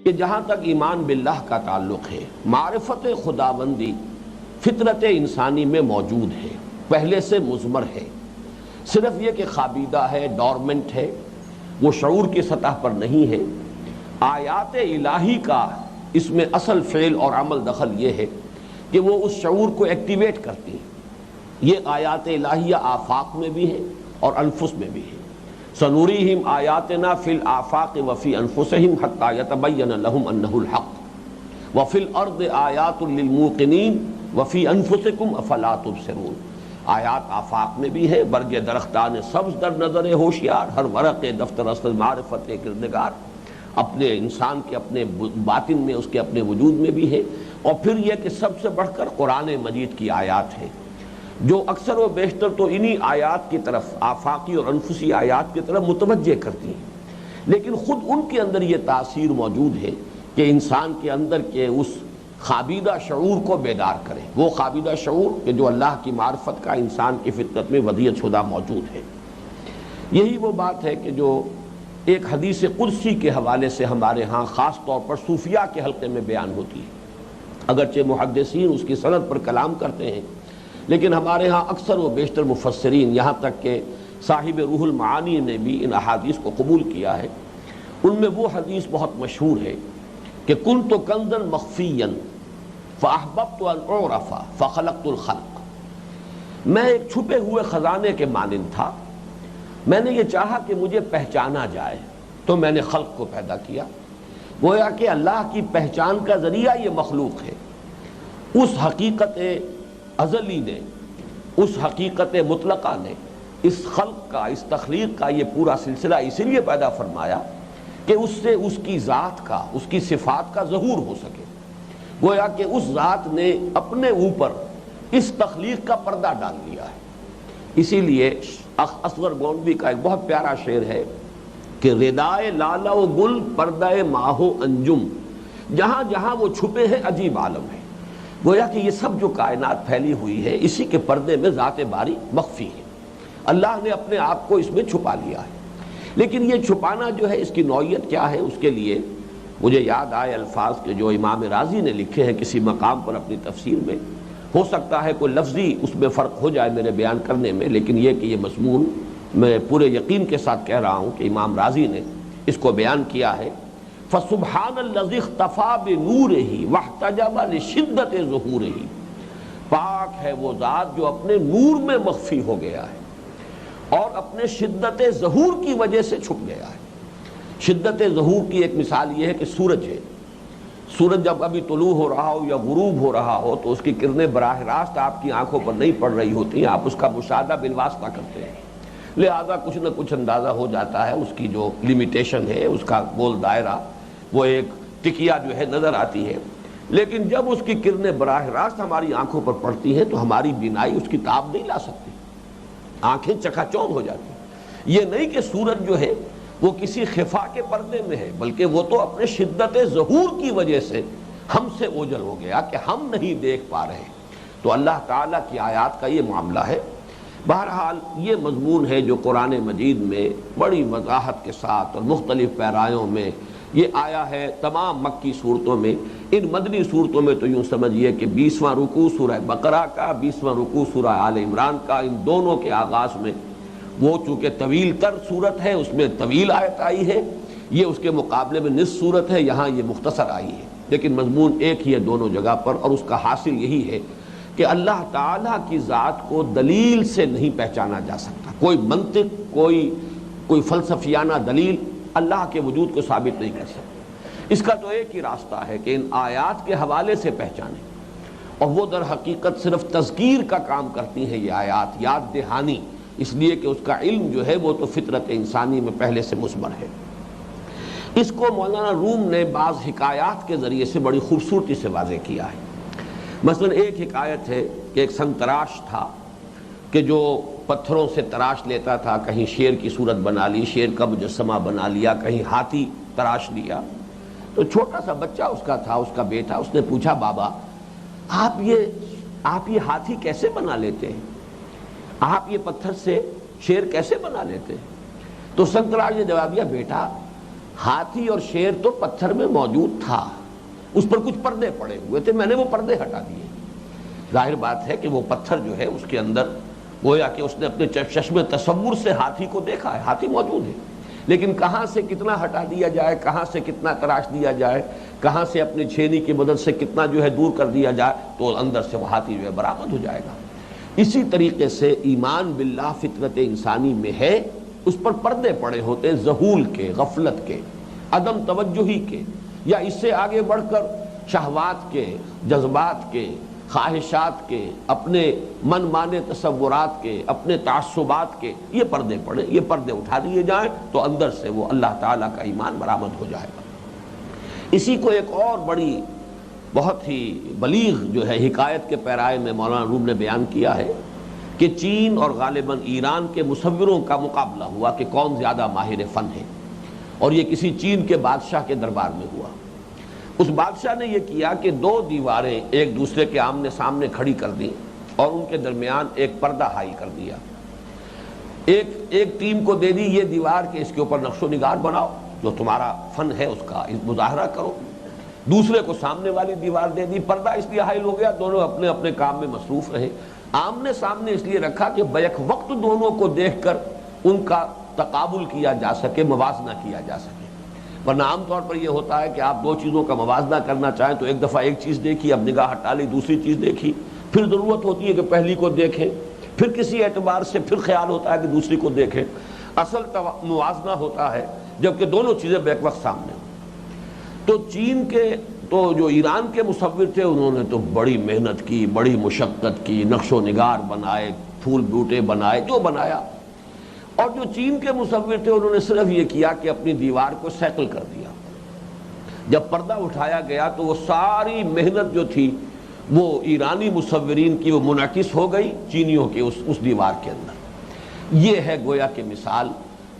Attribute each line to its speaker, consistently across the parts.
Speaker 1: کہ جہاں تک ایمان باللہ کا تعلق ہے، معرفت خداوندی فطرت انسانی میں موجود ہے، پہلے سے مضمر ہے، صرف یہ کہ خابیدہ ہے، ڈورمنٹ ہے، وہ شعور کی سطح پر نہیں ہے۔ آیات الہی کا اس میں اصل فعل اور عمل دخل یہ ہے کہ وہ اس شعور کو ایکٹیویٹ کرتی ہیں۔ یہ آیات الہیہ آفاق میں بھی ہے اور انفس میں بھی ہے۔ سنوریہم آیاتنا فی الآفاق وفی انفسہم حتی یتبین لہم انہ الحق وفی الارض آیات للموقنین وفی انفسکم افلا تبصرون۔ آیات آفاق میں بھی ہے، برگ درختان سبز در نظر ہوشیار، ہر ورق دفتر اصل معرفت کردگار، اپنے انسان کے اپنے باطن میں، اس کے اپنے وجود میں بھی ہے۔ اور پھر یہ کہ سب سے بڑھ کر قرآن مجید کی آیات ہے، جو اکثر و بیشتر تو انہی آیات کی طرف، آفاقی اور انفسی آیات کی طرف متوجہ کرتی ہیں، لیکن خود ان کے اندر یہ تاثیر موجود ہے کہ انسان کے اندر کے اس خابیدہ شعور کو بیدار کرے، وہ خابیدہ شعور کہ جو اللہ کی معرفت کا انسان کی فطرت میں ودیعت شدہ موجود ہے۔ یہی وہ بات ہے کہ جو ایک حدیث قدسی کے حوالے سے ہمارے ہاں خاص طور پر صوفیاء کے حلقے میں بیان ہوتی ہے، اگرچہ محدثین اس کی سند پر کلام کرتے ہیں، لیکن ہمارے ہاں اکثر و بیشتر مفسرین، یہاں تک کہ صاحب روح المعانی نے بھی ان احادیث کو قبول کیا ہے۔ ان میں وہ حدیث بہت مشہور ہے کہ کنت کنزا مخفیا فاحببت ان اعرف فخلقت الخلق، میں ایک چھپے ہوئے خزانے کے مانند تھا، میں نے یہ چاہا کہ مجھے پہچانا جائے تو میں نے خلق کو پیدا کیا۔ گویا کہ اللہ کی پہچان کا ذریعہ یہ مخلوق ہے۔ اس حقیقت ازلی نے، اس حقیقت مطلقہ نے اس خلق کا، اس تخلیق کا یہ پورا سلسلہ اسی لیے پیدا فرمایا کہ اس سے اس کی ذات کا، اس کی صفات کا ظہور ہو سکے۔ گویا کہ اس ذات نے اپنے اوپر اس تخلیق کا پردہ ڈال دیا ہے۔ اسی لیے اصغر گونڈوی کا ایک بہت پیارا شعر ہے کہ ردائے لالہ و گل پردہ ماہ و انجم، جہاں جہاں وہ چھپے ہیں عجیب عالم ہے۔ گویا کہ یہ سب جو کائنات پھیلی ہوئی ہے، اسی کے پردے میں ذات باری مخفی ہے، اللہ نے اپنے آپ کو اس میں چھپا لیا ہے۔ لیکن یہ چھپانا جو ہے، اس کی نوعیت کیا ہے، اس کے لیے مجھے یاد آئے الفاظ کہ جو امام رازی نے لکھے ہیں کسی مقام پر اپنی تفسیر میں۔ ہو سکتا ہے کوئی لفظی اس میں فرق ہو جائے میرے بیان کرنے میں، لیکن یہ کہ یہ مضمون میں پورے یقین کے ساتھ کہہ رہا ہوں کہ امام رازی نے اس کو بیان کیا ہے۔ فَسُبْحَانَ الَّذِي اخْتَفَىٰ بِنُورِهِ وَاحْتَجَبَ لِشِدَّةِ ظُهُورِهِ، پاک ہے وہ ذات جو اپنے نور میں مخفی ہو گیا ہے اور اپنے شدت ظہور کی وجہ سے چھپ گیا ہے۔ شدت ظہور کی ایک مثال یہ ہے کہ سورج ہے، سورج جب ابھی طلوع ہو رہا ہو یا غروب ہو رہا ہو تو اس کی کرنیں براہ راست آپ کی آنکھوں پر نہیں پڑ رہی ہوتی ہیں، آپ اس کا مشاہدہ بالواسطہ کرتے ہیں، لہذا کچھ نہ کچھ اندازہ ہو جاتا ہے، اس کی جو لیمیٹیشن ہے، اس کا گول دائرہ، وہ ایک ٹکیا جو ہے نظر آتی ہے۔ لیکن جب اس کی کرنیں براہ راست ہماری آنکھوں پر پڑتی ہیں تو ہماری بینائی اس کی تاب نہیں لا سکتی، آنکھیں چکا چوندھ ہو جاتی۔ یہ نہیں کہ سورج جو ہے وہ کسی خفا کے پردے میں ہے، بلکہ وہ تو اپنے شدت ظہور کی وجہ سے ہم سے اوجل ہو گیا کہ ہم نہیں دیکھ پا رہے۔ تو اللہ تعالیٰ کی آیات کا یہ معاملہ ہے۔ بہرحال یہ مضمون ہے جو قرآن مجید میں بڑی وضاحت کے ساتھ اور مختلف پیرایوں میں یہ آیا ہے، تمام مکی صورتوں میں۔ ان مدنی صورتوں میں تو یوں سمجھیے کہ 20واں رکوع سورہ بقرہ کا، 20واں رکوع سورہ آل عمران کا، ان دونوں کے آغاز میں وہ چونکہ طویل تر صورت ہے، اس میں طویل آیت آئی ہے، یہ اس کے مقابلے میں نصف صورت ہے، یہاں یہ مختصر آئی ہے، لیکن مضمون ایک ہی ہے دونوں جگہ پر، اور اس کا حاصل یہی ہے کہ اللہ تعالیٰ کی ذات کو دلیل سے نہیں پہچانا جا سکتا۔ کوئی منطق، کوئی فلسفیانہ دلیل اللہ کے وجود کو ثابت نہیں کر سکتا۔ اس کا تو ایک ہی راستہ ہے کہ ان آیات کے حوالے سے پہچانیں، اور وہ در حقیقت صرف تذکیر کا کام کرتی ہیں یہ آیات، یاد دہانی، اس لیے کہ اس کا علم جو ہے وہ تو فطرت انسانی میں پہلے سے مثمر ہے۔ اس کو مولانا روم نے بعض حکایات کے ذریعے سے بڑی خوبصورتی سے واضح کیا ہے۔ مثلا ایک حکایت ہے کہ ایک سنگ تراش تھا کہ جو پتھروں سے تراش لیتا تھا، کہیں شیر کی صورت بنا لی، شیر کا مجسمہ بنا لیا، کہیں ہاتھی تراش لیا۔ تو چھوٹا سا بچہ اس کا تھا، اس کا بیٹا، اس نے پوچھا بابا آپ یہ ہاتھی کیسے بنا لیتے ہیں، آپ یہ پتھر سے شیر کیسے بنا لیتے ہیں؟ تو سنگ تراش نے جواب دیا بیٹا ہاتھی اور شیر تو پتھر میں موجود تھا، اس پر کچھ پردے پڑے ہوئے تھے، میں نے وہ پردے ہٹا دیے۔ ظاہر بات ہے کہ وہ پتھر جو ہے اس کے اندر گویا کہ اس نے اپنے چشم تصور سے ہاتھی کو دیکھا ہے، ہاتھی موجود ہے، لیکن کہاں سے کتنا ہٹا دیا جائے، کہاں سے کتنا تراش دیا جائے، کہاں سے اپنی چھینی کی مدد سے کتنا جو ہے دور کر دیا جائے، تو اندر سے وہ ہاتھی جو ہے برآمد ہو جائے گا۔ اسی طریقے سے ایمان باللہ فطرت انسانی میں ہے، اس پر پردے پڑے ہوتے ہیں ذہول کے، غفلت کے، عدم توجہی کے، یا اس سے آگے بڑھ کر شہوات کے، جذبات کے، خواہشات کے، اپنے من مانے تصورات کے، اپنے تعصبات کے، یہ پردے پڑے، یہ پردے اٹھا دیے جائیں تو اندر سے وہ اللہ تعالیٰ کا ایمان برآمد ہو جائے گا۔ اسی کو ایک اور بڑی بہت ہی بلیغ جو ہے حکایت کے پیرائے میں مولانا روم نے بیان کیا ہے کہ چین اور غالباً ایران کے مصوروں کا مقابلہ ہوا کہ کون زیادہ ماہر فن ہے، اور یہ کسی چین کے بادشاہ کے دربار میں ہوا۔ اس بادشاہ نے یہ کیا کہ دو دیواریں ایک دوسرے کے آمنے سامنے کھڑی کر دیں اور ان کے درمیان ایک پردہ حائل کر دیا۔ ایک ٹیم کو دے دی یہ دیوار کہ اس کے اوپر نقش و نگار بناؤ، جو تمہارا فن ہے اس کا مظاہرہ کرو۔ دوسرے کو سامنے والی دیوار دے دی، پردہ اس لیے حائل ہو گیا، دونوں اپنے اپنے کام میں مصروف رہے۔ آمنے سامنے اس لیے رکھا کہ بیک وقت دونوں کو دیکھ کر ان کا تقابل کیا جا سکے، موازنہ کیا جا سکے۔ ورنہ عام طور پر یہ ہوتا ہے کہ آپ دو چیزوں کا موازنہ کرنا چاہیں تو ایک دفعہ ایک چیز دیکھی، اب نگاہ ہٹا لی، دوسری چیز دیکھی، پھر ضرورت ہوتی ہے کہ پہلی کو دیکھیں، پھر کسی اعتبار سے پھر خیال ہوتا ہے کہ دوسری کو دیکھیں۔ اصل موازنہ ہوتا ہے جبکہ دونوں چیزیں بیک وقت سامنے ہوں۔ تو چین کے جو ایران کے مصور تھے انہوں نے تو بڑی محنت کی، بڑی مشقت کی، نقش و نگار بنائے، پھول بوٹے بنائے، جو بنایا۔ اور جو چین کے مصور تھے انہوں نے صرف یہ کیا کہ اپنی دیوار کو سیکل کر دیا۔ جب پردہ اٹھایا گیا تو وہ ساری محنت جو تھی وہ ایرانی مصورین کی وہ منعکس ہو گئی چینیوں کے اس دیوار کے اندر۔ یہ ہے گویا کہ مثال،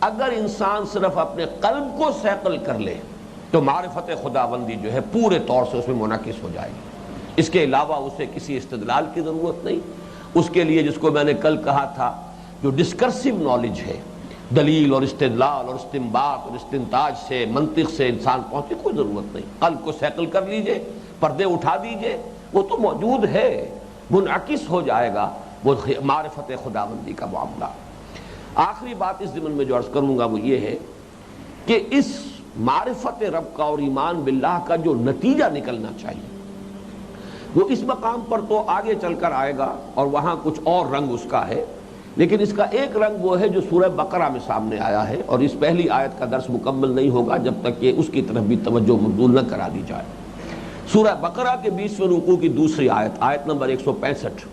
Speaker 1: اگر انسان صرف اپنے قلب کو سیکل کر لے تو معرفت خداوندی جو ہے پورے طور سے اس میں منعکس ہو جائے گی۔ اس کے علاوہ اسے کسی استدلال کی ضرورت نہیں۔ اس کے لیے جس کو میں نے کل کہا تھا جو ڈسکرسیو نالج ہے، دلیل اور استدلال اور استنباط اور استنتاج سے، منطق سے انسان پہنچے، کوئی ضرورت نہیں۔ قلب کو سیکل کر لیجئے، پردے اٹھا دیجئے، وہ تو موجود ہے، منعکس ہو جائے گا وہ معرفت خداوندی کا معاملہ۔ آخری بات اس ضمن میں جو عرض کروں گا وہ یہ ہے کہ اس معرفت رب کا اور ایمان باللہ کا جو نتیجہ نکلنا چاہیے وہ اس مقام پر تو آگے چل کر آئے گا اور وہاں کچھ اور رنگ اس کا ہے، لیکن اس کا ایک رنگ وہ ہے جو سورہ بقرہ میں سامنے آیا ہے، اور اس پہلی آیت کا درس مکمل نہیں ہوگا جب تک کہ اس کی طرف بھی توجہ مبذول نہ کرا دی جائے۔ سورہ بقرہ کے 20ویں رکوع کی دوسری آیت نمبر 165،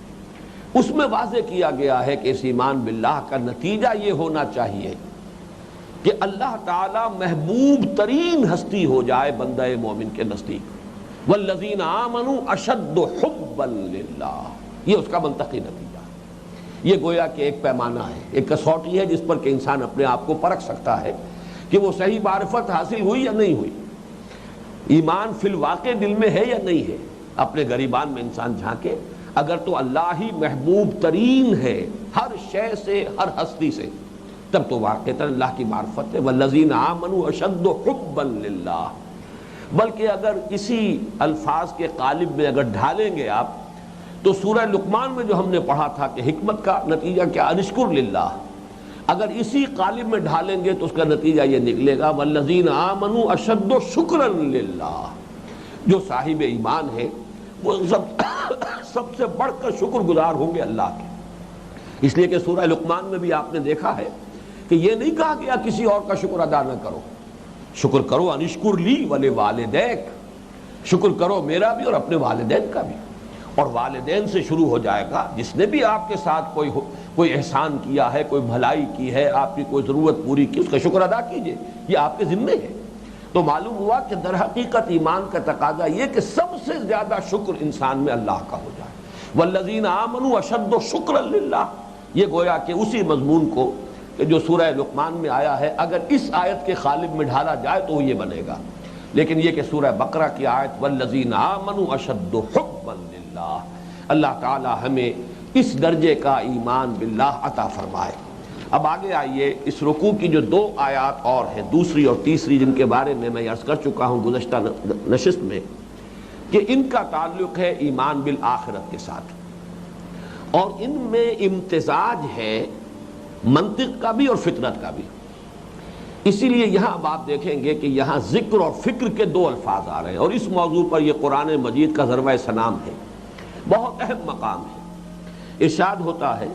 Speaker 1: اس میں واضح کیا گیا ہے کہ اس ایمان باللہ کا نتیجہ یہ ہونا چاہیے کہ اللہ تعالی محبوب ترین ہستی ہو جائے بندہ مومن کے نزدیک۔ والذین آمنوا اشد حبا للہ، یہ اس کا منطقی نتیجہ ہے۔ یہ گویا کہ ایک پیمانہ ہے، ایک کسوٹی ہے جس پر کہ انسان اپنے آپ کو پرکھ سکتا ہے کہ وہ صحیح معرفت حاصل ہوئی یا نہیں ہوئی، ایمان فی الواقع دل میں ہے یا نہیں ہے۔ اپنے گریبان میں انسان جھانکے، اگر تو اللہ ہی محبوب ترین ہے ہر شے سے، ہر ہستی سے، تب تو واقعتاً اللہ کی معرفت ہے۔ والذین آمنوا اشد حبا للہ۔ بلکہ اگر اسی الفاظ کے قالب میں اگر ڈھالیں گے آپ تو سورہ لقمان میں جو ہم نے پڑھا تھا کہ حکمت کا نتیجہ کیا، انشکر للہ، اگر اسی قالب میں ڈھالیں گے تو اس کا نتیجہ یہ نکلے گا والذین آمنوا اشد شکرا للہ۔ جو صاحب ایمان ہے وہ سب سے بڑھ کر شکر گزار ہوں گے اللہ کے۔ اس لیے کہ سورہ لقمان میں بھی آپ نے دیکھا ہے کہ یہ نہیں کہا گیا کسی اور کا شکر ادا نہ کرو، شکر کرو انشکر لی ولوالدیک، شکر کرو میرا بھی اور اپنے والدین کا بھی، اور والدین سے شروع ہو جائے گا۔ جس نے بھی آپ کے ساتھ کوئی احسان کیا ہے، کوئی بھلائی کی ہے، آپ کی کوئی ضرورت پوری کی، اس کا شکر ادا کیجئے، یہ آپ کے ذمے ہے۔ تو معلوم ہوا کہ در حقیقت ایمان کا تقاضا یہ کہ سب سے زیادہ شکر انسان میں اللہ کا ہو جائے۔ والذین آمنوا اشد شکرا للہ، یہ گویا کہ اسی مضمون کو کہ جو سورہ لقمان میں آیا ہے اگر اس آیت کے قالب میں ڈھالا جائے تو وہ یہ بنے گا، لیکن یہ کہ سورہ بقرہ کی آیت والذین آمنوا اشد حبا للہ، اللہ تعالی ہمیں اس درجے کا ایمان باللہ عطا فرمائے۔ اب آگے آئیے اس رکوع کی جو دو آیات اور ہیں، دوسری اور تیسری، جن کے بارے میں عرض کر چکا ہوں گزشتہ نشست میں کہ ان کا تعلق ہے ایمان بالآخرت کے ساتھ، اور ان میں امتزاج ہے منطق کا بھی اور فطرت کا بھی۔ اسی لیے یہاں اب آپ دیکھیں گے کہ یہاں ذکر اور فکر کے دو الفاظ آ رہے ہیں، اور اس موضوع پر یہ قرآن مجید کا ضربہ سنام ہے، بہت اہم مقام ہے۔ ارشاد ہوتا ہے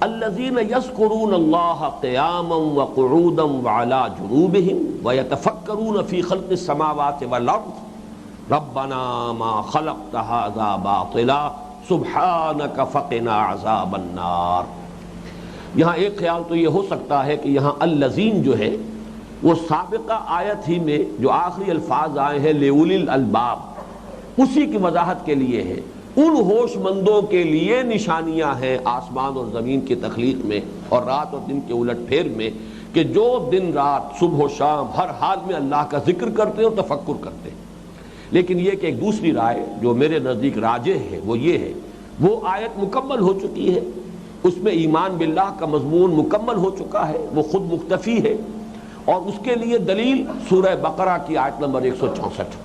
Speaker 1: الذین یذکرون اللہ قیاما وقعودا وعلی جنوبہم ویتفکرون فی خلق السماوات والارض ربنا ما خلقت ھذا باطلا سبحانک فقنا عذاب النار۔ یہاں ایک خیال تو یہ ہو سکتا ہے کہ یہاں الذین جو ہے وہ سابقہ آیت ہی میں جو آخری الفاظ آئے ہیں لِأُولِي الْأَلْبَابِ، اسی کی وضاحت کے لیے ہے، ان ہوش مندوں کے لیے نشانیاں ہیں آسمان اور زمین کی تخلیق میں اور رات اور دن کے الٹ پھیر میں، کہ جو دن رات صبح و شام ہر حال میں اللہ کا ذکر کرتے اور تفکر کرتے ہیں۔ لیکن یہ کہ ایک دوسری رائے جو میرے نزدیک راجح ہے وہ یہ ہے، وہ آیت مکمل ہو چکی ہے، اس میں ایمان باللہ کا مضمون مکمل ہو چکا ہے، وہ خود مکتفی ہے، اور اس کے لیے دلیل سورہ بقرہ کی آیت نمبر 164۔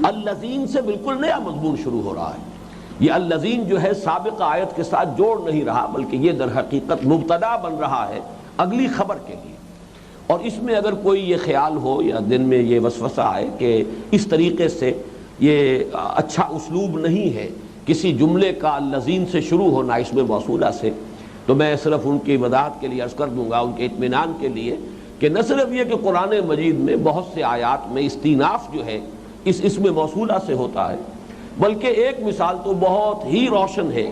Speaker 1: الذین سے بالکل نیا مضمون شروع ہو رہا ہے۔ یہ الذین جو ہے سابقہ آیت کے ساتھ جوڑ نہیں رہا، بلکہ یہ در حقیقت مبتدا بن رہا ہے اگلی خبر کے لیے۔ اور اس میں اگر کوئی یہ خیال ہو یا دن میں یہ وسوسہ آئے کہ اس طریقے سے یہ اچھا اسلوب نہیں ہے کسی جملے کا الذین سے شروع ہونا اسم موصولہ سے، تو میں صرف ان کی وضاحت کے لیے عرض کر دوں گا، ان کے اطمینان کے لیے، کہ نہ صرف یہ کہ قرآن مجید میں بہت سے آیات میں استیناف جو ہے اس اسم موصولہ سے ہوتا ہے، بلکہ ایک مثال تو بہت ہی روشن ہے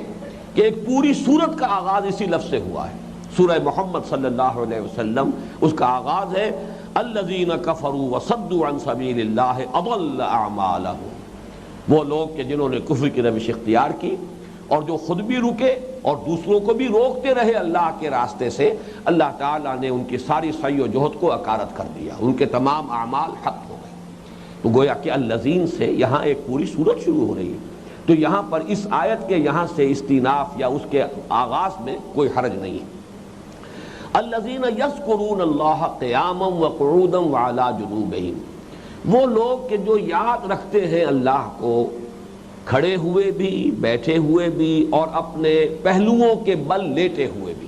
Speaker 1: کہ ایک پوری سورت کا آغاز اسی لفظ سے ہوا ہے۔ سورہ محمد صلی اللہ علیہ وسلم، اس کا آغاز ہے الذین کفروا وصدوا عن سبیل اللہ اضل اعمالہم، وہ لوگ کہ جنہوں نے کفر کی روش اختیار کی اور جو خود بھی رکے اور دوسروں کو بھی روکتے رہے اللہ کے راستے سے، اللہ تعالیٰ نے ان کی ساری سعی و جہد کو اکارت کر دیا، ان کے تمام اعمال حق ہو گئے۔ تو گویا کہ الذین سے یہاں ایک پوری سورت شروع ہو رہی ہے، تو یہاں پر اس آیت کے یہاں سے استیناف یا اس کے آغاز میں کوئی حرج نہیں ہے۔ الذین یذکرون اللہ قیاما وقعودا وعلی جنوبہم، وہ لوگ کہ جو یاد رکھتے ہیں اللہ کو کھڑے ہوئے بھی، بیٹھے ہوئے بھی، اور اپنے پہلوؤں کے بل لیٹے ہوئے بھی۔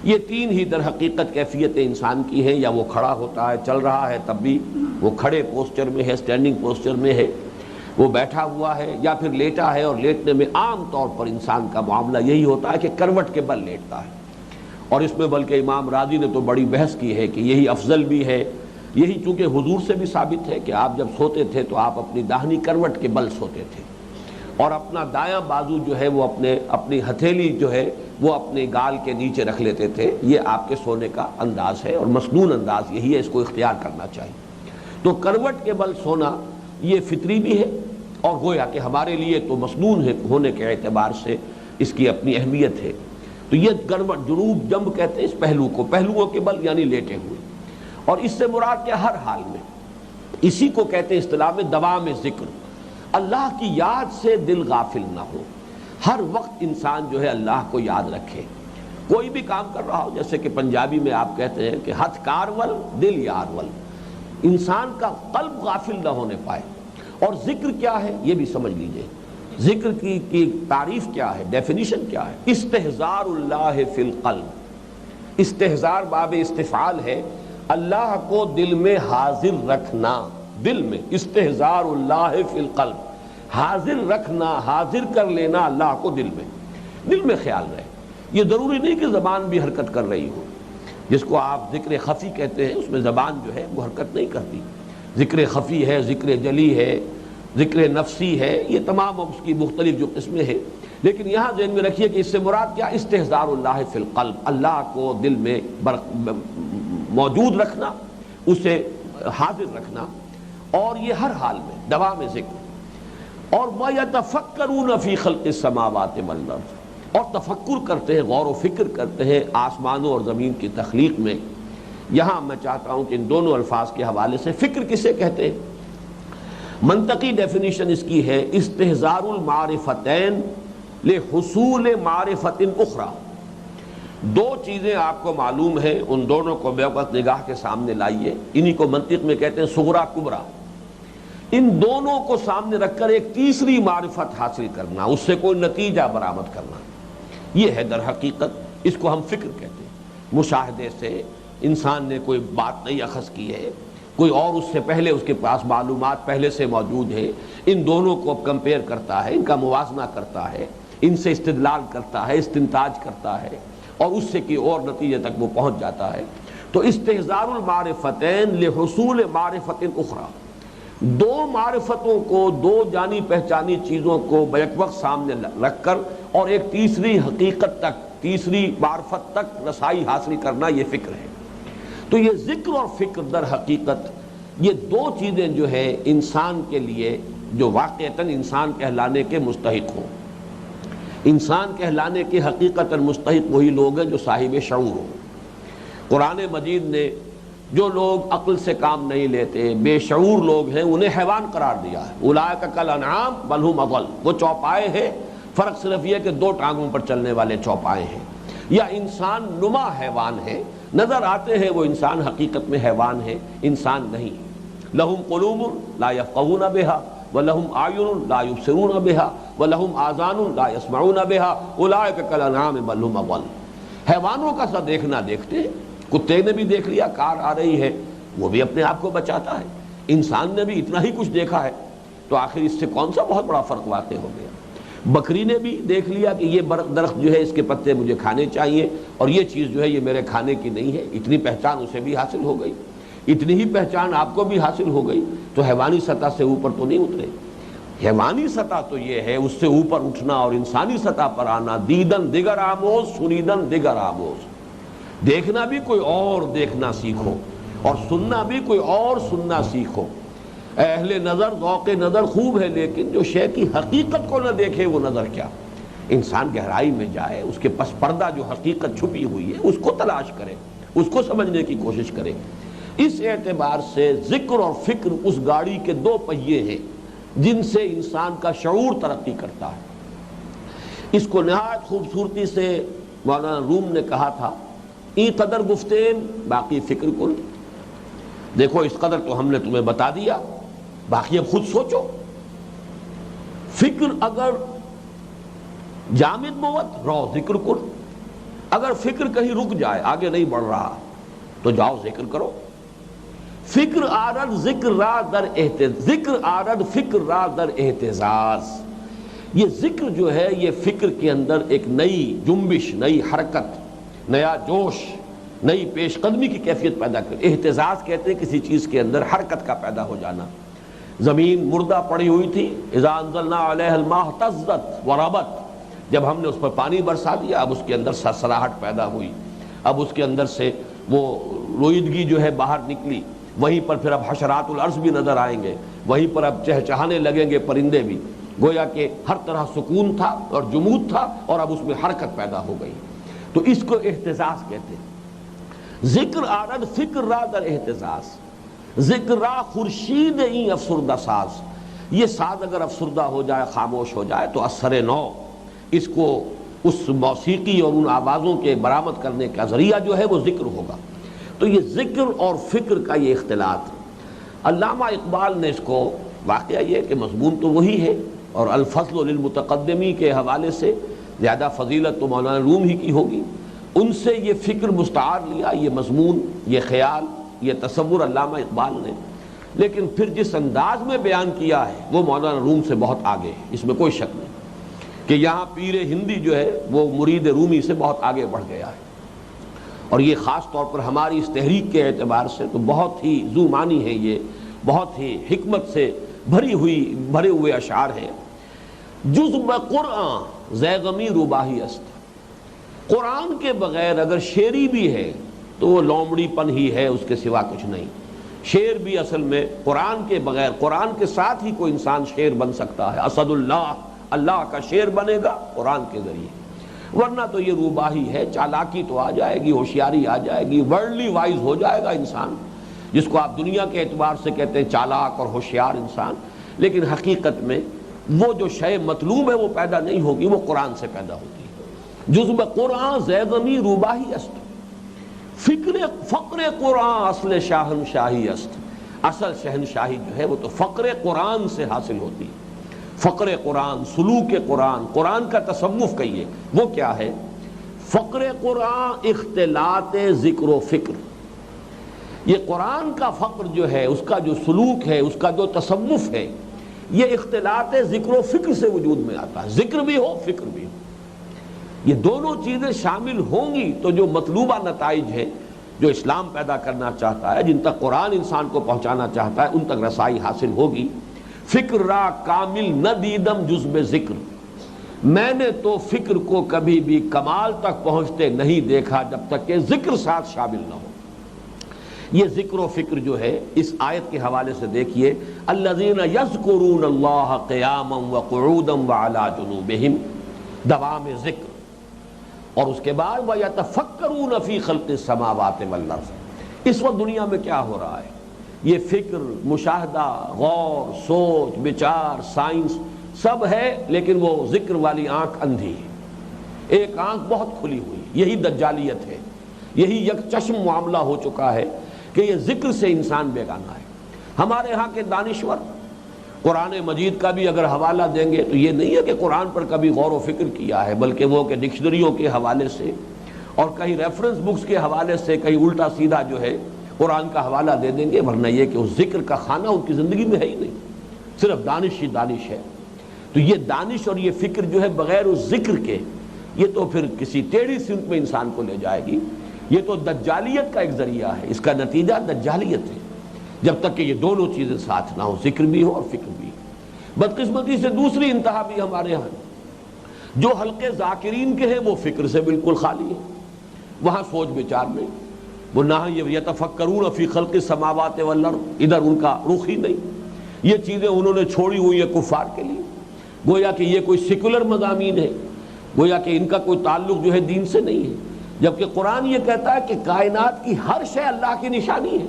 Speaker 1: یہ تین ہی در حقیقت کیفیتیں انسان کی ہیں، یا وہ کھڑا ہوتا ہے چل رہا ہے تب بھی وہ کھڑے پوسچر میں ہے، سٹینڈنگ پوسچر میں ہے، وہ بیٹھا ہوا ہے یا پھر لیٹا ہے، اور لیٹنے میں عام طور پر انسان کا معاملہ یہی ہوتا ہے کہ کروٹ کے بل لیٹتا ہے۔ اور اس میں بلکہ امام راضی نے تو بڑی بحث کی ہے کہ یہی افضل بھی ہے، یہی چونکہ حضور سے بھی ثابت ہے کہ آپ جب سوتے تھے تو آپ اپنی داہنی کروٹ کے بل سوتے تھے، اور اپنا دایاں بازو جو ہے وہ اپنی ہتھیلی جو ہے وہ اپنے گال کے نیچے رکھ لیتے تھے۔ یہ آپ کے سونے کا انداز ہے، اور مسنون انداز یہی ہے، اس کو اختیار کرنا چاہیے۔ تو کروٹ کے بل سونا یہ فطری بھی ہے، اور گویا کہ ہمارے لیے تو مسنون ہے ہونے کے اعتبار سے اس کی اپنی اہمیت ہے۔ تو یہ کروٹ جنوب جنب کہتے ہیں اس پہلو کو، پہلوؤں کے بل یعنی لیٹے ہوئے، اور اس سے مراد کہ ہر حال میں، اسی کو کہتے ہیں اصطلاح میں دوام ذکر، اللہ کی یاد سے دل غافل نہ ہو، ہر وقت انسان جو ہے اللہ کو یاد رکھے۔ کوئی بھی کام کر رہا ہو، جیسے کہ پنجابی میں آپ کہتے ہیں کہ ہتھ کارول دل یارول، انسان کا قلب غافل نہ ہونے پائے۔ اور ذکر کیا ہے یہ بھی سمجھ لیجئے، ذکر کی تعریف کیا ہے، ڈیفینیشن کیا ہے؟ استحضار اللہ فی القلب، استحضار باب استفعال ہے، اللہ کو دل میں حاضر رکھنا، دل میں استحضار اللہ فی القلب، حاضر رکھنا، حاضر کر لینا اللہ کو دل میں خیال رہے۔ یہ ضروری نہیں کہ زبان بھی حرکت کر رہی ہو، جس کو آپ ذکر خفی کہتے ہیں، اس میں زبان جو ہے وہ حرکت نہیں کرتی۔ ذکر خفی ہے، ذکر جلی ہے، ذکر نفسی ہے، یہ تمام اس کی مختلف جو قسمیں ہیں، لیکن یہاں ذہن میں رکھیے کہ اس سے مراد کیا؟ استحضار اللہ فی القلب، اللہ کو دل میں موجود رکھنا، اسے حاضر رکھنا، اور یہ ہر حال میں دوام ذکر۔ اور وَيَتَفَكَّرُونَ فِي خَلْقِ السَّمَاوَاتِ وَالْأَرْضِ، اور تفکر کرتے ہیں، غور و فکر کرتے ہیں آسمانوں اور زمین کی تخلیق میں۔ یہاں میں چاہتا ہوں کہ ان دونوں الفاظ کے حوالے سے فکر کسے کہتے ہیں؟ منطقی ڈیفینیشن اس کی ہے استحضار المعرفتین لحصول معرفت اخرى، دو چیزیں آپ کو معلوم ہیں، ان دونوں کو بے وقت نگاہ کے سامنے لائیے، انہی کو منطق میں کہتے ہیں صغرا کبرا۔ ان دونوں کو سامنے رکھ کر ایک تیسری معرفت حاصل کرنا، اس سے کوئی نتیجہ برآمد کرنا، یہ ہے در حقیقت، اس کو ہم فکر کہتے ہیں۔ مشاہدے سے انسان نے کوئی بات نہیں اخذ کی ہے، کوئی اور اس سے پہلے اس کے پاس معلومات پہلے سے موجود ہے، ان دونوں کو کمپیئر کرتا ہے، ان کا موازنہ کرتا ہے، ان سے استدلال کرتا ہے، استنتاج کرتا ہے، اور اس سے کی اور نتیجے تک وہ پہنچ جاتا ہے۔ تو استحضار المعرفتین لحصول معرفت اخری، دو معرفتوں کو، دو جانی پہچانی چیزوں کو بیک وقت سامنے رکھ کر اور ایک تیسری حقیقت تک، تیسری معرفت تک رسائی حاصل کرنا، یہ فکر ہے۔ تو یہ ذکر اور فکر در حقیقت یہ دو چیزیں جو ہے انسان کے لیے جو واقعتاً انسان کہلانے کے مستحق ہوں۔ انسان کہلانے کے حقیقتاً مستحق وہی لوگ ہیں جو صاحب شعور ہوں۔ قرآن مجید نے جو لوگ عقل سے کام نہیں لیتے، بے شعور لوگ ہیں، انہیں حیوان قرار دیا ہے۔ اولئک کالانعام بل ھم اضل، وہ چوپائے ہیں، فرق صرف یہ کہ دو ٹانگوں پر چلنے والے چوپائے ہیں، یا انسان نما حیوان ہے، نظر آتے ہیں وہ انسان، حقیقت میں حیوان ہے، انسان نہیں۔ لہم قلوب لا یفقہون بہا وَلَهُمْ أَعْیُنٌ لَا یبصرون بہا وَلَهُمْ آذان لا یسمعون بہا اولئک کالانعام بل ھم اضل۔ حیوانوں کا سا دیکھنا دیکھتے ہیں، کتے نے بھی دیکھ لیا کار آ رہی ہے، وہ بھی اپنے آپ کو بچاتا ہے، انسان نے بھی اتنا ہی کچھ دیکھا ہے، تو آخر اس سے کون سا بہت بڑا فرق واقع ہو گیا۔ بکری نے بھی دیکھ لیا کہ یہ درخت جو ہے اس کے پتے مجھے کھانے چاہیے، اور یہ چیز جو ہے یہ میرے کھانے کی نہیں ہے، اتنی پہچان اسے بھی حاصل ہو گئی، اتنی ہی پہچان آپ کو بھی حاصل ہو گئی، تو حیوانی سطح سے اوپر تو نہیں اترے۔ حیوانی سطح تو یہ ہے اس سے اوپر اٹھنا اور انسانی سطح پر آنا، دیدن دیگر آموز سنیدن دیگر آموز، دیکھنا بھی کوئی اور دیکھنا سیکھو، اور سننا بھی کوئی اور سننا سیکھو۔ اہل نظر ذوق نظر خوب ہے، لیکن جو شے کی حقیقت کو نہ دیکھے وہ نظر کیا۔ انسان گہرائی میں جائے، اس کے پس پردہ جو حقیقت چھپی ہوئی ہے اس کو تلاش کرے، اس کو سمجھنے کی کوشش کرے۔ اس اعتبار سے ذکر اور فکر اس گاڑی کے دو پہیے ہیں جن سے انسان کا شعور ترقی کرتا ہے۔ اس کو نہایت خوبصورتی سے مولانا روم نے کہا تھا، ای قدر گفتین باقی فکر کن۔ دیکھو اس قدر تو ہم نے تمہیں بتا دیا، باقی اب خود سوچو۔ فکر اگر جامد موت رو ذکر کن، اگر فکر کہیں رک جائے، آگے نہیں بڑھ رہا، تو جاؤ ذکر کرو۔ فکر آرد ذکر را در ذکر آرد فکر را در اہتزاز، یہ ذکر جو ہے یہ فکر کے اندر ایک نئی جنبش، نئی حرکت، نیا جوش، نئی پیش قدمی کی کیفیت پیدا کر۔ اہتزاز کہتے ہیں کسی چیز کے اندر حرکت کا پیدا ہو جانا۔ زمین مردہ پڑی ہوئی تھی، اذا انزلنا علیہ الماء اہتزت وربت، جب ہم نے اس پر پانی برسا دیا اب اس کے اندر سرسراہٹ پیدا ہوئی، اب اس کے اندر سے وہ روئیدگی جو ہے باہر نکلی، وہیں پر پھر اب حشرات الارض بھی نظر آئیں گے، وہیں پر اب چہچہانے لگیں گے پرندے بھی، گویا کہ ہر طرح سکون تھا اور جمود تھا، اور اب اس میں حرکت پیدا ہو گئی۔ تو اس کو اہتزاز کہتے ہیں۔ ذکر آرد فکر را در اہتزاز، ذکر را خورشید این افسردہ ساز، یہ ساز اگر افسردہ ہو جائے، خاموش ہو جائے، تو اثر نو اس کو اس موسیقی اور ان آوازوں کے برآمد کرنے کا ذریعہ جو ہے وہ ذکر ہوگا۔ تو یہ ذکر اور فکر کا یہ اختلاط، علامہ اقبال نے اس کو، واقعہ یہ کہ مضمون تو وہی ہے، اور الفضل للمتقدمی کے حوالے سے زیادہ فضیلت تو مولانا روم ہی کی ہوگی، ان سے یہ فکر مستعار لیا، یہ مضمون، یہ خیال، یہ تصور علامہ اقبال نے، لیکن پھر جس انداز میں بیان کیا ہے وہ مولانا روم سے بہت آگے ہے، اس میں کوئی شک نہیں کہ یہاں پیر ہندی جو ہے وہ مرید رومی سے بہت آگے بڑھ گیا ہے، اور یہ خاص طور پر ہماری اس تحریک کے اعتبار سے تو بہت ہی ذو معنی ہے، یہ بہت ہی حکمت سے بھرے ہوئے اشعار ہیں۔ جز بقرآن زیغمی روباہی است، قرآن کے بغیر اگر شعری بھی ہے تو وہ لومڑی پن ہی ہے، اس کے سوا کچھ نہیں۔ شعر بھی اصل میں قرآن کے بغیر، قرآن کے ساتھ ہی کوئی انسان شعر بن سکتا ہے۔ اسد اللہ، اللہ کا شعر بنے گا قرآن کے ذریعے، ورنہ تو یہ روباہی ہے، چالاکی تو آ جائے گی، ہوشیاری آ جائے گی، ورلڈلی وائز ہو جائے گا انسان، جس کو آپ دنیا کے اعتبار سے کہتے ہیں چالاک اور ہوشیار انسان، لیکن حقیقت میں وہ جو شے مطلوب ہے وہ پیدا نہیں ہوگی، وہ قرآن سے پیدا ہوگی۔ جزب قرآن زیغمی روباہی است، فقر قرآن اصل شاہنشاہی است۔ اصل شہنشاہی جو ہے وہ تو فقر قرآن سے حاصل ہوتی ہے۔ فقر قرآن، سلوک قرآن، قرآن کا تصوف کہیے، وہ کیا ہے؟ فقر قرآن اختلاط ذکر و فکر۔ یہ قرآن کا فقر جو ہے، اس کا جو سلوک ہے، اس کا جو تصوف ہے، یہ اختلاط ذکر و فکر سے وجود میں آتا ہے۔ ذکر بھی ہو، فکر بھی ہو، یہ دونوں چیزیں شامل ہوں گی تو جو مطلوبہ نتائج ہے، جو اسلام پیدا کرنا چاہتا ہے، جن تک قرآن انسان کو پہنچانا چاہتا ہے، ان تک رسائی حاصل ہوگی۔ فکر را کامل نہ دیدم جز بے ذکر، میں نے تو فکر کو کبھی بھی کمال تک پہنچتے نہیں دیکھا جب تک کہ ذکر ساتھ شامل نہ ہو۔ یہ ذکر و فکر جو ہے اس آیت کے حوالے سے دیکھیے، الذین یذکرون اللہ قیاما وقعودا وعلی جنوبہم، دوام ذکر، اور اس کے بعد وَيَتَفَكَّرُونَ فِي خَلْقِ السَّمَاوَاتِ وَالْأَرْضِ۔ اس وقت دنیا میں کیا ہو رہا ہے؟ یہ فکر، مشاہدہ، غور، سوچ، بچار، سائنس سب ہے، لیکن وہ ذکر والی آنکھ اندھی ہے۔ ایک آنکھ بہت کھلی ہوئی، یہی دجالیت ہے، یہی یک چشم معاملہ ہو چکا ہے کہ یہ ذکر سے انسان بیگانہ ہے۔ ہمارے ہاں کے دانشور قرآن مجید کا بھی اگر حوالہ دیں گے تو یہ نہیں ہے کہ قرآن پر کبھی غور و فکر کیا ہے، بلکہ وہ کہ ڈکشنریوں کے حوالے سے اور کہیں ریفرنس بکس کے حوالے سے کہیں الٹا سیدھا جو ہے قرآن کا حوالہ دے دیں گے، ورنہ یہ کہ اس ذکر کا خانہ ان کی زندگی میں ہے ہی نہیں، صرف دانش ہی دانش ہے۔ تو یہ دانش اور یہ فکر جو ہے بغیر اس ذکر کے، یہ تو پھر کسی ٹیڑھی سمت میں انسان کو لے جائے گی۔ یہ تو دجالیت کا ایک ذریعہ ہے، اس کا نتیجہ دجالیت ہے، جب تک کہ یہ دونوں چیزیں ساتھ نہ ہو، ذکر بھی ہو اور فکر بھی۔ بدقسمتی سے دوسری انتہا بھی ہمارے ہاں، جو حلقے ذاکرین کے ہیں وہ فکر سے بالکل خالی ہے، وہاں سوچ بچار نہیں، وہ نہ یتفکرون فی خلق السماوات والارض، ادھر ان کا رخ ہی نہیں۔ یہ چیزیں انہوں نے چھوڑی ہوئی ہیں کفار کے لیے، گویا کہ یہ کوئی سیکولر مضامین ہے، گویا کہ ان کا کوئی تعلق جو ہے دین سے نہیں ہے، جبکہ قرآن یہ کہتا ہے کہ کائنات کی ہر شے اللہ کی نشانی ہے۔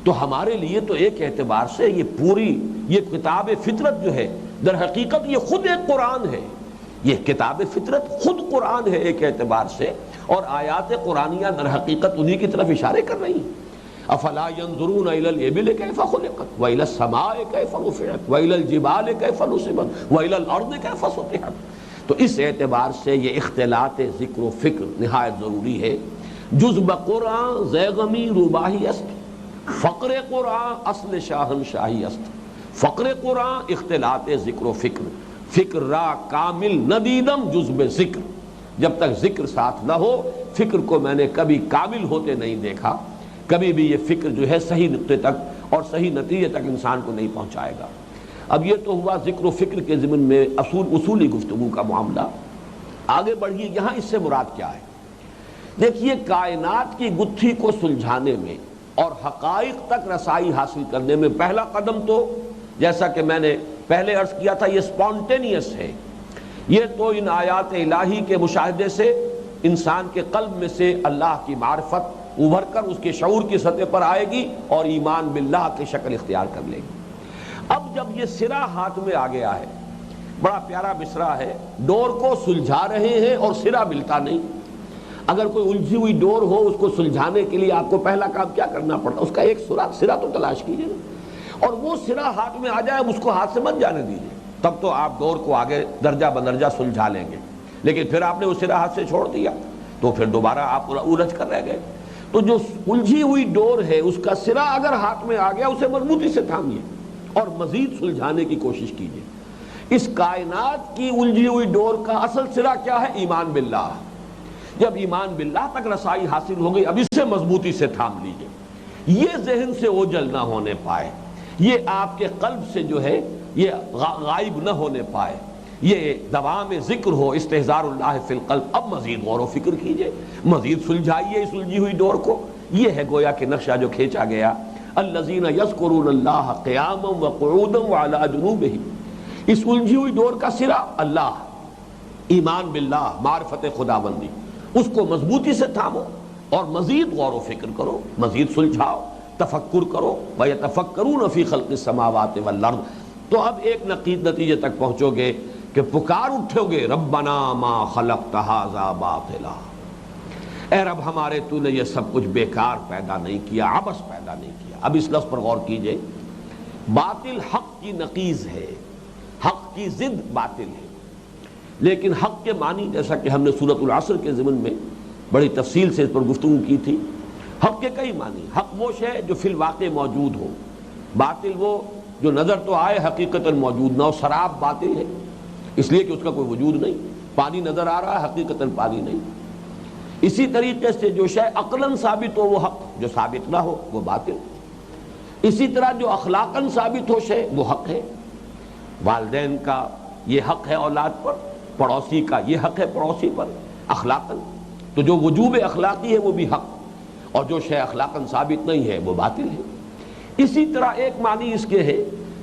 Speaker 1: تو ہمارے لیے تو ایک اعتبار سے یہ پوری یہ کتاب فطرت جو ہے، در حقیقت یہ خود ایک قرآن ہے، یہ کتاب فطرت خود قرآن ہے ایک اعتبار سے، اور آیات قرآنیہ در حقیقت انہی کی طرف اشارے کر رہی ہیں۔ افلا ينظرون الى الابل كيف خلقت والى السماء كيف رفعت والى الجبال كيف نصبت والى الارض كيف سطحت۔ تو اس اعتبار سے یہ اختلاط ذکر و فکر نہایت ضروری ہے۔ جز بقرآن زیغمی روباہی است، فقر قرآن اصل شاہنشاہی است۔ فقر قرآن اختلاط ذکر و فکر، فکر را کامل ندیدم جز بے ذکر، جب تک ذکر ساتھ نہ ہو فکر کو میں نے کبھی کامل ہوتے نہیں دیکھا، کبھی بھی یہ فکر جو ہے صحیح نقطے تک اور صحیح نتیجے تک انسان کو نہیں پہنچائے گا۔ اب یہ تو ہوا ذکر و فکر کے ضمن میں اصولی گفتگو کا معاملہ۔ آگے بڑھیے، یہاں اس سے مراد کیا ہے؟ دیکھیے، کائنات کی گتھی کو سلجھانے میں اور حقائق تک رسائی حاصل کرنے میں پہلا قدم تو، جیسا کہ میں نے پہلے عرض کیا تھا، یہ سپونٹینیس ہے۔ یہ تو ان آیات الہی کے مشاہدے سے انسان کے قلب میں سے اللہ کی معرفت ابھر کر اس کے شعور کی سطح پر آئے گی اور ایمان باللہ کی شکل اختیار کر لے گی۔ اب جب یہ سرا ہاتھ میں آ گیا ہے، بڑا پیارا مصرع ہے، ڈور کو سلجھا رہے ہیں اور سرا ملتا نہیں۔ اگر کوئی الجھی ہوئی ڈور ہو، اس کو سلجھانے کے لیے آپ کو پہلا کام کیا کرنا پڑتا؟ اس کا ایک سرا تو تلاش کیجیے نا، اور وہ سرا ہاتھ میں آ جائے، اس کو ہاتھ سے مت جانے دیجیے، تب تو آپ ڈور کو آگے درجہ بدرجہ سلجھا لیں گے۔ لیکن پھر آپ نے وہ سرا ہاتھ سے چھوڑ دیا تو پھر دوبارہ آپ الجھ کر رہ گئے۔ تو جو الجھی ہوئی ڈور ہے، اس کا سرا اگر ہاتھ میں آ گیا، اسے مضبوطی سے تھامیے اور مزید سلجھانے کی کوشش کیجیے۔ اس کائنات کی الجھی ہوئی ڈور کا اصل سرا کیا ہے؟ ایمان باللہ۔ جب ایمان باللہ تک رسائی حاصل ہو گئی، اب اسے مضبوطی سے تھام لیجیے، یہ ذہن سے اوجل نہ ہونے پائے، یہ آپ کے قلب سے جو ہے یہ غائب نہ ہونے پائے، یہ دوام ذکر ہو، استحضار اللہ فی القلب۔ اب مزید غور و فکر کیجئے، مزید سلجھائیے اس الجھی ہوئی ڈور کو۔ یہ ہے گویا کہ نقشہ جو کھینچا گیا، الذین یذکرون اللہ قیاما وقعودا وعلی جنوبہم۔ اس الجھی ہوئی ڈور کا سرا اللہ، ایمان باللہ، معرفت خداوندی، اس کو مضبوطی سے تھامو اور مزید غور و فکر کرو، مزید سلجھاؤ، تفکر کرو۔ وَيَتَفَكَّرُونَ فِي خَلْقِ السَّمَاوَاتِ وَالْأَرْضِ۔ تو اب ایک نتیجے تک پہنچو گے کہ پکار اٹھو گے ربنا ما خلقت ھذا باطلا، اے رب ہمارے تو نے یہ سب کچھ بیکار پیدا نہیں کیا، عبث پیدا نہیں کیا۔ اب اس لفظ پر غور کیجئے، باطل حق کی نقیض ہے، حق کی ضد باطل ہے، لیکن حق کے معنی جیسا کہ ہم نے سورۃ العصر کے ضمن میں بڑی تفصیل سے اس پر گفتگو کی تھی، حق کے کئی معنی۔ حق وہ شے جو فی الواقع موجود ہو، باطل وہ جو نظر تو آئے حقیقتاً موجود نہ ہو۔ سراب باطل ہے اس لیے کہ اس کا کوئی وجود نہیں، پانی نظر آ رہا ہے حقیقتاً پانی نہیں۔ اسی طریقے سے جو شے عقلاً ثابت ہو وہ حق، جو ثابت نہ ہو وہ باطل۔ اسی طرح جو اخلاقاً ثابت ہو شے وہ حق ہے، والدین کا یہ حق ہے اولاد پر، پڑوسی کا یہ حق ہے پڑوسی پر اخلاقاً، تو جو وجوب اخلاقی ہے وہ بھی حق، اور جو شے اخلاقاً ثابت نہیں ہے وہ باطل ہے۔ اسی طرح ایک معنی اس کے ہے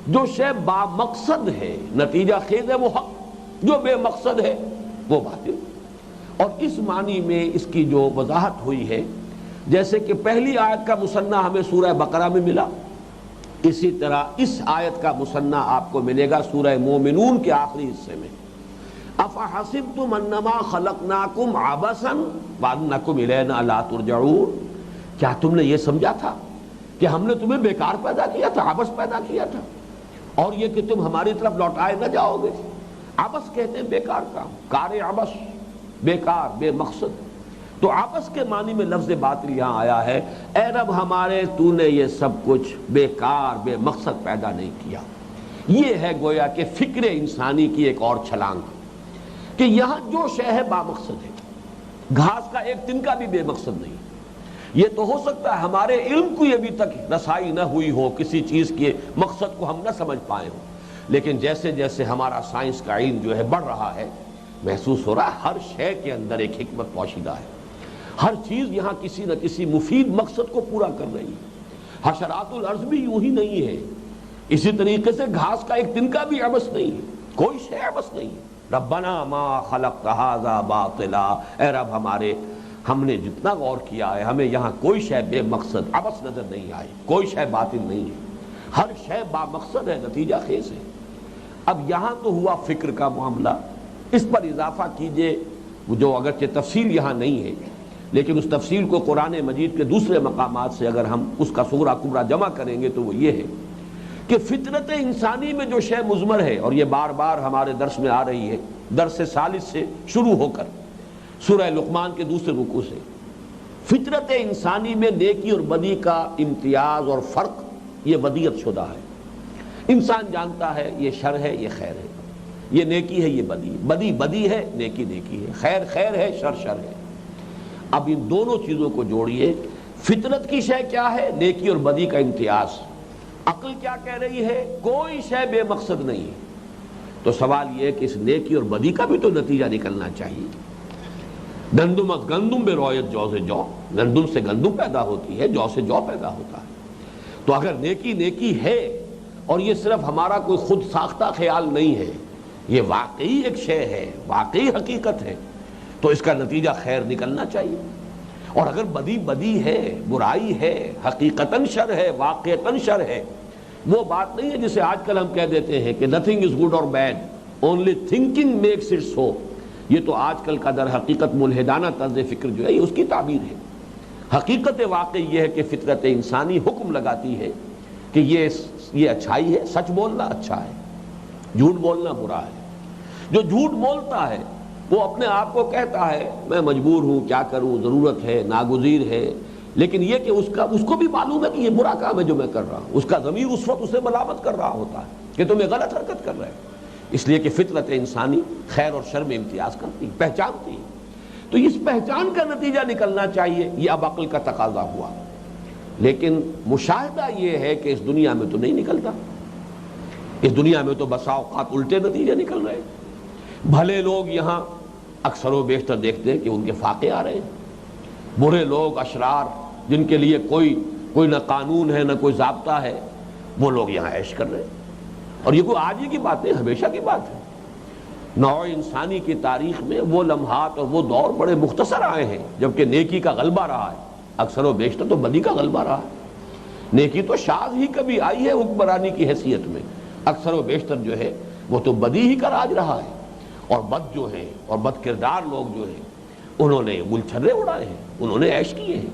Speaker 1: جو شے با مقصد ہے، نتیجہ خیز ہے وہ حق، جو بے مقصد ہے وہ باطل۔ اور اس معنی میں اس کی جو وضاحت ہوئی ہے، جیسے کہ پہلی آیت کا مثنیٰ ہمیں سورہ بقرہ میں ملا، اسی طرح اس آیت کا مثنیٰ آپ کو ملے گا سورہ مومنون کے آخری حصے میں۔ افحسبتم انما خلقناکم عبثا وانکم الینا لا ترجعون، کیا تم نے یہ سمجھا تھا کہ ہم نے تمہیں بیکار پیدا کیا تھا، عبث پیدا کیا تھا، اور یہ کہ تم ہماری طرف لوٹائے نہ جاؤ گے؟ عبث کہتے ہیں بیکار کام، کار عبث، بیکار، بے مقصد۔ تو عبث کے معنی میں لفظ باطل یہاں آیا ہے، اے رب ہمارے تو نے یہ سب کچھ بیکار بے مقصد پیدا نہیں کیا۔ یہ ہے گویا کہ فکر انسانی کی ایک اور چھلانگ، کہ یہاں جو شے ہے با مقصد ہے، گھاس کا ایک تنکا بھی بے مقصد نہیں۔ یہ تو ہو سکتا ہے ہمارے علم کو ابھی تک رسائی نہ ہوئی ہو، کسی چیز کے مقصد کو ہم نہ سمجھ پائے ہوں، لیکن جیسے جیسے ہمارا سائنس کا علم جو ہے بڑھ رہا ہے، محسوس ہو رہا ہے ہر شے کے اندر ایک حکمت پوشیدہ ہے، ہر چیز یہاں کسی نہ کسی مفید مقصد کو پورا کر رہی ہے۔ حشرات الارض بھی یوں ہی نہیں ہے، اسی طریقے سے گھاس کا ایک تنکا بھی عبث نہیں ہے، کوئی شے عبث نہیں ہے۔ ربنا ما خلقت ھذا باطلا، اے رب ہمارے، ہم نے جتنا غور کیا ہے ہمیں یہاں کوئی شے بے مقصد عبث نظر نہیں آئی، کوئی شے باطل نہیں ہے، ہر شے با مقصد ہے، نتیجہ خیز ہے۔ اب یہاں تو ہوا فکر کا معاملہ، اس پر اضافہ کیجئے جو اگرچہ تفصیل یہاں نہیں ہے، لیکن اس تفصیل کو قرآن مجید کے دوسرے مقامات سے اگر ہم اس کا صغرا کبرا جمع کریں گے تو وہ یہ ہے کہ فطرت انسانی میں جو شے مضمر ہے، اور یہ بار بار ہمارے درس میں آ رہی ہے، درس ثالث سے شروع ہو کر سورہ لقمان کے دوسرے رکوع سے، فطرت انسانی میں نیکی اور بدی کا امتیاز اور فرق یہ ودیت شدہ ہے۔ انسان جانتا ہے یہ شر ہے، یہ خیر ہے، یہ نیکی ہے، یہ بدی، بدی بدی ہے، نیکی نیکی ہے، خیر خیر ہے، شر شر ہے۔ اب ان دونوں چیزوں کو جوڑیے، فطرت کی شے کیا ہے؟ نیکی اور بدی کا امتیاز۔ عقل کیا کہہ رہی ہے؟ کوئی شے بے مقصد نہیں ہے۔ تو سوال یہ ہے کہ اس نیکی اور بدی کا بھی تو نتیجہ نکلنا چاہیے۔ گندم از گندم بے رویت جو سے جو، گندم سے گندم پیدا ہوتی ہے، جو سے جو پیدا ہوتا ہے۔ تو اگر نیکی نیکی ہے اور یہ صرف ہمارا کوئی خود ساختہ خیال نہیں ہے، یہ واقعی ایک شے ہے، واقعی حقیقت ہے، تو اس کا نتیجہ خیر نکلنا چاہیے۔ اور اگر بدی بدی ہے، برائی ہے، حقیقتاً شر ہے، واقعتاً شر ہے، وہ بات نہیں ہے جسے آج کل ہم کہہ دیتے ہیں کہ nothing is good or bad, only thinking makes it so۔ یہ تو آج کل کا در حقیقت ملحدانہ طرز فکر جو ہے یہ اس کی تعبیر ہے۔ حقیقت واقعی یہ ہے کہ فطرت انسانی حکم لگاتی ہے کہ یہ اچھائی ہے، سچ بولنا اچھا ہے، جھوٹ بولنا برا ہے۔ جو جھوٹ بولتا ہے وہ اپنے آپ کو کہتا ہے میں مجبور ہوں، کیا کروں، ضرورت ہے، ناگزیر ہے، لیکن یہ کہ اس کو بھی معلوم ہے کہ یہ برا کام ہے جو میں کر رہا ہوں، اس کا ضمیر اس وقت اسے ملامت کر رہا ہوتا ہے کہ تم یہ غلط حرکت کر رہے ہو، اس لیے کہ فطرت انسانی خیر اور شر میں امتیاز کرتی، پہچانتی ہے۔ تو اس پہچان کا نتیجہ نکلنا چاہیے، یہ اب عقل کا تقاضا ہوا، لیکن مشاہدہ یہ ہے کہ اس دنیا میں تو نہیں نکلتا۔ اس دنیا میں تو بسا اوقات الٹے نتیجے نکل رہے ہیں۔ بھلے لوگ یہاں اکثر و بیشتر دیکھتے ہیں کہ ان کے فاقے آ رہے ہیں، برے لوگ، اشرار، جن کے لیے کوئی نہ قانون ہے نہ کوئی ضابطہ ہے، وہ لوگ یہاں عیش کر رہے ہیں۔ اور یہ کوئی آج ہی کی بات نہیں، ہمیشہ کی بات ہے۔ نوع انسانی کی تاریخ میں وہ لمحات اور وہ دور بڑے مختصر آئے ہیں جبکہ نیکی کا غلبہ رہا ہے، اکثر و بیشتر تو بدی کا غلبہ رہا ہے۔ نیکی تو شاذ ہی کبھی آئی ہے حکمرانی کی حیثیت میں، اکثر و بیشتر جو ہے وہ تو بدی ہی کا راج رہا ہے۔ اور بد جو ہیں اور بد کردار لوگ جو ہیں انہوں نے گلچھرے اڑائے ہیں، انہوں نے عیش کیے ہیں،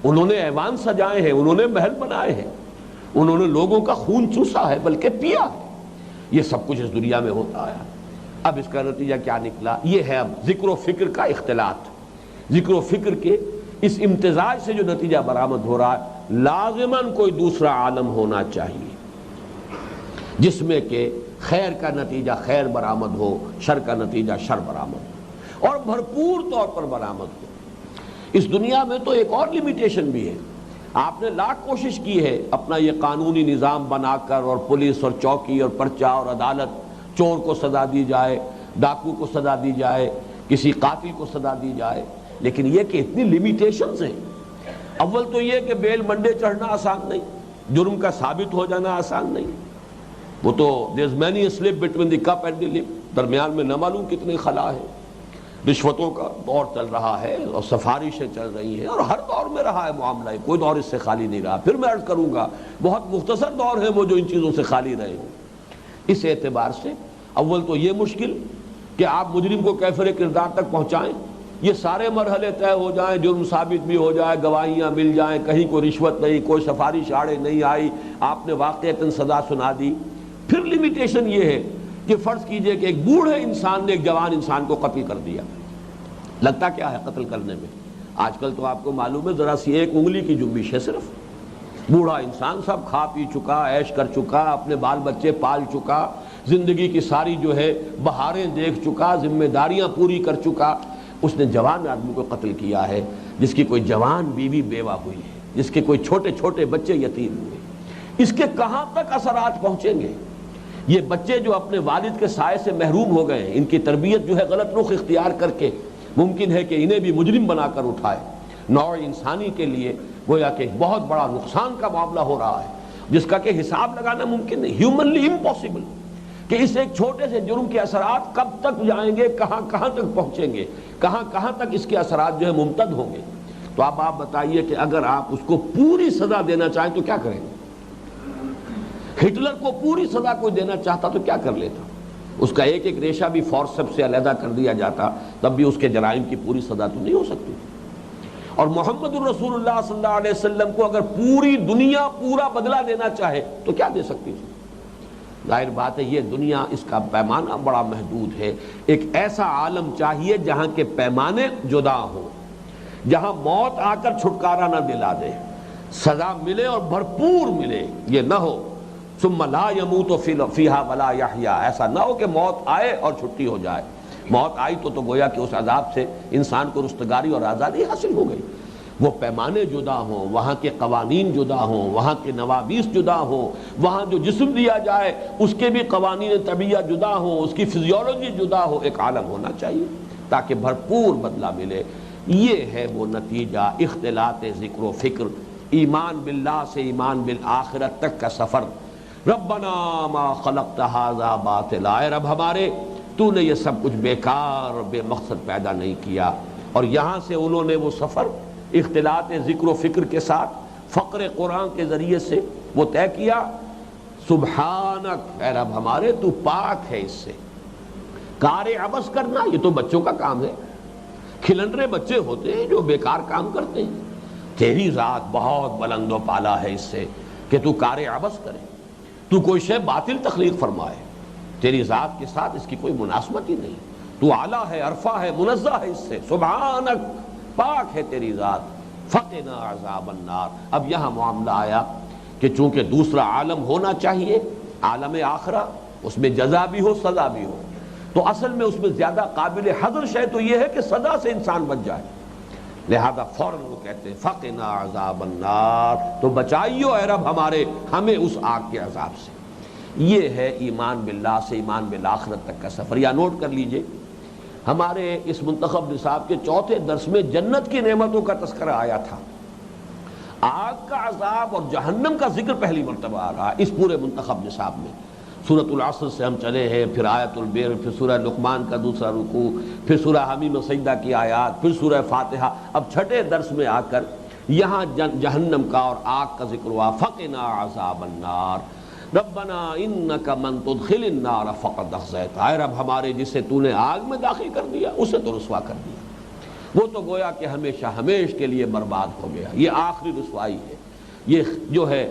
Speaker 1: انہوں نے ایوان سجائے ہیں، انہوں نے محل بنائے ہیں، انہوں نے لوگوں کا خون چوسا ہے بلکہ پیا ہے۔ یہ سب کچھ اس دنیا میں ہوتا ہے۔ اب اس کا نتیجہ کیا نکلا؟ یہ ہے اب ذکر و فکر کا اختلاط۔ ذکر و فکر کے اس امتزاج سے جو نتیجہ برآمد ہو رہا ہے، لازماً کوئی دوسرا عالم ہونا چاہیے جس میں کہ خیر کا نتیجہ خیر برآمد ہو، شر کا نتیجہ شر برآمد ہو، اور بھرپور طور پر برآمد ہو۔ اس دنیا میں تو ایک اور لیمیٹیشن بھی ہے۔ آپ نے لاکھ کوشش کی ہے اپنا یہ قانونی نظام بنا کر، اور پولیس اور چوکی اور پرچہ اور عدالت، چور کو سزا دی جائے، ڈاکو کو سزا دی جائے، کسی قاتل کو سزا دی جائے، لیکن یہ کہ اتنی لیمیٹیشنز ہیں۔ اول تو یہ کہ بیل منڈے چڑھنا آسان نہیں، جرم کا ثابت ہو جانا آسان نہیں، وہ تو there's many a slip between the cup and the lip، درمیان میں نہ معلوم کتنے خلا ہے۔ رشوتوں کا دور چل رہا ہے اور سفارشیں چل رہی ہیں، اور ہر دور میں رہا ہے معاملہ، کوئی دور اس سے خالی نہیں رہا۔ پھر میں عرض کروں گا بہت مختصر دور ہے وہ جو ان چیزوں سے خالی رہے ہیں۔ اس اعتبار سے اول تو یہ مشکل کہ آپ مجرم کو کیفر کردار تک پہنچائیں، یہ سارے مرحلے طے ہو جائیں، جرم ثابت بھی ہو جائے، گواہیاں مل جائیں، کہیں کوئی رشوت نہیں، کوئی سفارش آڑے نہیں آئی، آپ نے واقعتاً سزا سنا دی۔ پھر لیمیٹیشن یہ ہے کہ فرض کیجئے کہ ایک بوڑھے انسان نے ایک جوان انسان کو قتل کر دیا، لگتا کیا ہے قتل کرنے میں؟ آج کل تو آپ کو معلوم ہے ذرا سی ایک انگلی کی جنبش ہے صرف۔ بوڑھا انسان سب کھا پی چکا، عیش کر چکا، اپنے بال بچے پال چکا، زندگی کی ساری جو ہے بہاریں دیکھ چکا، ذمہ داریاں پوری کر چکا، اس نے جوان آدمی کو قتل کیا ہے، جس کی کوئی جوان بیوی بیوہ ہوئی ہے، جس کے کوئی چھوٹے چھوٹے بچے یتیم ہوئے۔ اس کے کہاں تک اثرات پہنچیں گے؟ یہ بچے جو اپنے والد کے سائے سے محروم ہو گئے ہیں، ان کی تربیت جو ہے غلط رخ اختیار کر کے ممکن ہے کہ انہیں بھی مجرم بنا کر اٹھائے۔ نوع انسانی کے لیے گویا کہ ایک بہت بڑا نقصان کا معاملہ ہو رہا ہے، جس کا کہ حساب لگانا ممکن نہیں، ہیومنلی امپاسبل، کہ اس ایک چھوٹے سے جرم کے اثرات کب تک جائیں گے، کہاں کہاں تک پہنچیں گے، کہاں کہاں تک اس کے اثرات جو ہے ممتد ہوں گے۔ تو اب آپ بتائیے کہ اگر آپ اس کو پوری سزا دینا چاہیں تو کیا کریں گے؟ ہٹلر کو پوری سزا کوئی دینا چاہتا تو کیا کر لیتا؟ اس کا ایک ایک ریشہ بھی فورسپ سے علیحدہ کر دیا جاتا، تب بھی اس کے جرائم کی پوری سزا تو نہیں ہو سکتی۔ اور محمد الرسول اللہ صلی اللہ علیہ وسلم کو اگر پوری دنیا پورا بدلہ دینا چاہے تو کیا دے سکتی تھی؟ ظاہر بات ہے یہ دنیا، اس کا پیمانہ بڑا محدود ہے۔ ایک ایسا عالم چاہیے جہاں کے پیمانے جدا ہوں، جہاں موت آ کر چھٹکارا نہ دلا دے، سزا ملے اور بھرپور ملے، یہ نہ ہو ثم لا يموت فیہا ولا یحییٰ، ایسا نہ ہو کہ موت آئے اور چھٹی ہو جائے۔ موت آئی تو گویا کہ اس عذاب سے انسان کو رستگاری اور آزادی حاصل ہو گئی۔ وہ پیمانے جدا ہوں، وہاں کے قوانین جدا ہوں، وہاں کے نوابیس جدا ہوں، وہاں جو جسم دیا جائے اس کے بھی قوانین طبیعہ جدا ہوں، اس کی فزیولوجی جدا ہو، ایک عالم ہونا چاہیے تاکہ بھرپور بدلہ ملے۔ یہ ہے وہ نتیجہ اختلاط ذکر و فکر، ایمان باللہ سے ایمان بالآخرت تک کا سفر۔ ربنا ما خلقت ھذا باطلا، اے رب ہمارے تو نے یہ سب کچھ بیکار اور بے مقصد پیدا نہیں کیا۔ اور یہاں سے انہوں نے وہ سفر اختلاط ذکر و فکر کے ساتھ فقر قرآن کے ذریعے سے وہ طے کیا، سبحانک، اے رب ہمارے تو پاک ہے اس سے۔ کار عبث کرنا یہ تو بچوں کا کام ہے، کھلنڈرے بچے ہوتے ہیں جو بیکار کام کرتے ہیں۔ تیری ذات بہت بلند و بالا ہے اس سے کہ تو کار عبث کرے، تو کوئی شے باطل تخلیق فرمائے، تیری ذات کے ساتھ اس کی کوئی مناسبت ہی نہیں، تو اعلیٰ ہے، عرفہ ہے، منزہ ہے اس سے، سبحانک، پاک ہے تیری ذات، فقنا عذاب النار۔ اب یہاں معاملہ آیا کہ چونکہ دوسرا عالم ہونا چاہیے، عالم آخرہ، اس میں جزا بھی ہو سزا بھی ہو، تو اصل میں اس میں زیادہ قابل حذر شے تو یہ ہے کہ سزا سے انسان بچ جائے، لہذا فوراً وہ کہتے ہیں فقنا عذاب النار، تو بچائیو اے رب ہمارے ہمیں اس آگ کے عذاب سے۔ یہ ہے ایمان باللہ سے ایمان بالآخرت تک کا سفر۔ یا نوٹ کر لیجئے، ہمارے اس منتخب نصاب کے چوتھے درس میں جنت کی نعمتوں کا تذکرہ آیا تھا، آگ کا عذاب اور جہنم کا ذکر پہلی مرتبہ آ رہا ہے اس پورے منتخب نصاب میں۔ سورۃ العصر سے ہم چلے ہیں، پھر آیت البر، پھر سورہ لقمان کا دوسرا رکوع، پھر سورہ حمیم و سجدہ کی آیات، پھر سورہ فاتحہ۔ اب چھٹے درس میں آ کر یہاں جہنم کا اور آگ کا ذکر ہوا، فقنا عذاب النار۔ ربنا انک من تدخل النار فقد اخزیتہ، اے رب ہمارے جسے تو نے آگ میں داخل کر دیا اسے تو رسوا کر دیا، وہ تو گویا کہ ہمیشہ ہمیش کے لیے برباد ہو گیا۔ یہ آخری رسوائی ہے، یہ جو ہے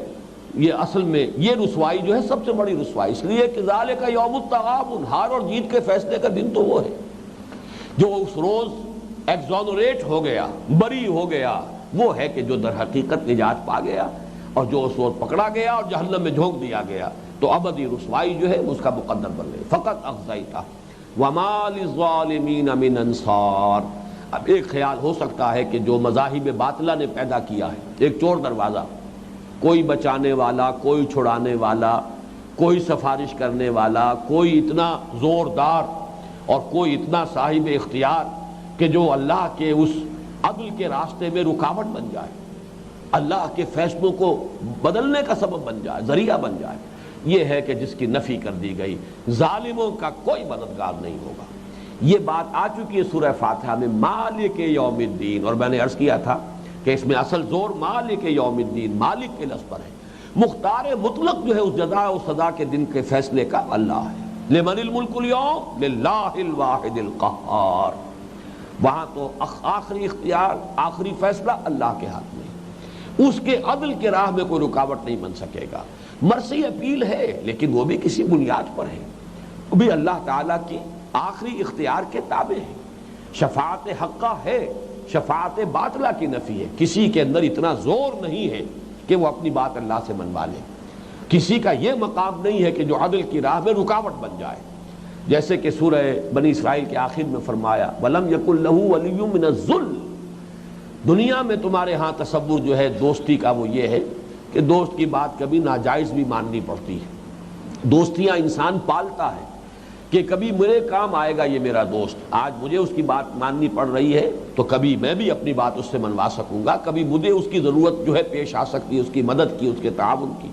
Speaker 1: یہ اصل میں یہ رسوائی جو ہے سب سے بڑی رسوائی، اس لیے کہ ذالک یوم التغابن، ہار اور جیت کے فیصلے کا دن تو وہ ہے جو اس روز ایگزونریٹ ہو گیا، بری ہو گیا، وہ ہے کہ جو در حقیقت نجات پا گیا، اور جو اس روز پکڑا گیا اور جہنم میں جھونک دیا گیا تو ابدی رسوائی جو ہے اس کا مقدر بن گئی۔ فقط اخزیتہ وما للظالمین من انصار۔ اب ایک خیال ہو سکتا ہے کہ جو مذاہب باطلہ نے پیدا کیا ہے، ایک چور دروازہ، کوئی بچانے والا، کوئی چھڑانے والا، کوئی سفارش کرنے والا، کوئی اتنا زوردار اور کوئی اتنا صاحب اختیار کہ جو اللہ کے اس عدل کے راستے میں رکاوٹ بن جائے، اللہ کے فیصلوں کو بدلنے کا سبب بن جائے، ذریعہ بن جائے، یہ ہے کہ جس کی نفی کر دی گئی۔ ظالموں کا کوئی مددگار نہیں ہوگا۔ یہ بات آ چکی ہے سورہ فاتحہ میں، مالک یوم الدین، اور میں نے عرض کیا تھا کہ اس میں اصل زور مالک یوم الدین، مالک کے لفظ پر ہے۔ مختار مطلق جو ہے اس جزا و سزا کے دن کے فیصلے کا اللہ ہے۔ لمن الملک اليوم للہ الواحد القہار، وہاں تو آخری اختیار، آخری فیصلہ اللہ کے ہاتھ میں، اس کے عدل کے راہ میں کوئی رکاوٹ نہیں بن سکے گا۔ مرثی اپیل ہے لیکن وہ بھی کسی بنیاد پر ہے، وہ بھی اللہ تعالیٰ کی آخری اختیار کے تابع ہے۔ شفاعت حقہ ہے، شفاعت باطلہ کی نفی ہے۔ کسی کے اندر اتنا زور نہیں ہے کہ وہ اپنی بات اللہ سے منوا لے، کسی کا یہ مقام نہیں ہے کہ جو عدل کی راہ میں رکاوٹ بن جائے، جیسے کہ سورہ بنی اسرائیل کے آخر میں فرمایا وَلَمْ يَكُنْ لَهُ وَلِيٌّ مِّنَ الذُّلِّ۔ دنیا میں تمہارے ہاں تصور جو ہے دوستی کا وہ یہ ہے کہ دوست کی بات کبھی ناجائز بھی ماننی پڑتی ہے۔ دوستیاں انسان پالتا ہے کہ کبھی میرے کام آئے گا یہ میرا دوست، آج مجھے اس کی بات ماننی پڑ رہی ہے تو کبھی میں بھی اپنی بات اس سے منوا سکوں گا، کبھی مجھے اس کی ضرورت جو ہے پیش آ سکتی ہے، اس کی مدد کی، اس کے تعاون کی۔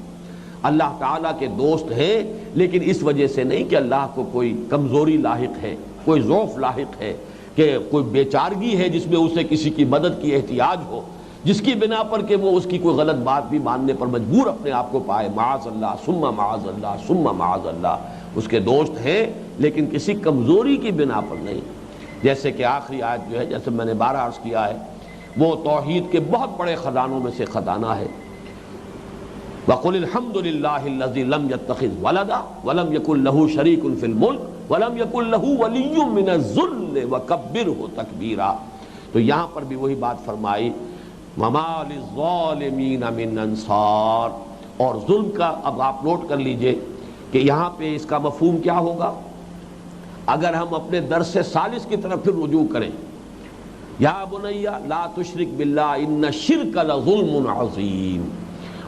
Speaker 1: اللہ تعالیٰ کے دوست ہیں لیکن اس وجہ سے نہیں کہ اللہ کو کوئی کمزوری لاحق ہے، کوئی ضعف لاحق ہے، کہ کوئی بیچارگی ہے جس میں اسے کسی کی مدد کی احتیاج ہو، جس کی بنا پر کہ وہ اس کی کوئی غلط بات بھی ماننے پر مجبور اپنے آپ کو پائے۔ معاذ اللہ ثم معاذ اللہ ثم معاذ اللہ، اس کے دوست ہیں لیکن کسی کمزوری کی بنا پر نہیں۔ جیسے کہ آخری آیت جو ہے، جیسے میں نے 12 عرض کیا ہے، وہ توحید کے بہت بڑے خزانوں میں سے خزانہ ہے۔ وَقُلِ الْحَمْدُ لِلَّهِ الَّذِي لَمْ يَتَّخِذْ وَلَدًا وَلَمْ يَكُنْ لَهُ شَرِيكٌ فِي الْمُلْكِ وَلَمْ يَكُنْ لَهُ وَلِيٌّ مِّنَ الذُّلِّ وَكَبِّرْهُ تَكْبِيرًا۔ تو یہاں پر بھی وہی بات فرمائی وَمَا لِلظَّالِمِينَ مِنْ أَنصَارٍ۔ اور ظلم کا اب آپ نوٹ کر لیجئے کہ یہاں پہ اس کا مفہوم کیا ہوگا اگر ہم اپنے درس ثالث کی طرف پھر رجوع کریں۔ یا بنی لا تشرک باللہ ان الشرک لظلم عظیم،